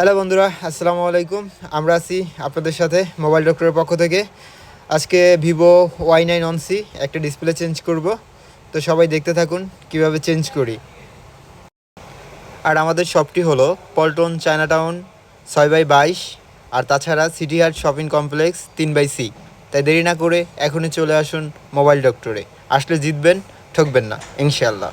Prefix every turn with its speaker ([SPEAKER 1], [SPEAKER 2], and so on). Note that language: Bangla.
[SPEAKER 1] হ্যালো বন্ধুরা, আসসালামু আলাইকুম। আমরা আছি আপনাদের সাথে মোবাইল ডক্টরের পক্ষ থেকে। আজকে ভিভো Y9 সি একটা ডিসপ্লে চেঞ্জ করব। তো সবাই দেখতে থাকুন কিভাবে চেঞ্জ করি। আর আমাদের শপটি হলো পল্টন চায়নাটাউন 6/22, আর তাছাড়া city heart shopping complex 3/C। তাই দেরি না করে এখনই চলে আসুন মোবাইল ডক্টরে। আসলে জিতবেন, ঠকবেন না ইনশাআল্লাহ।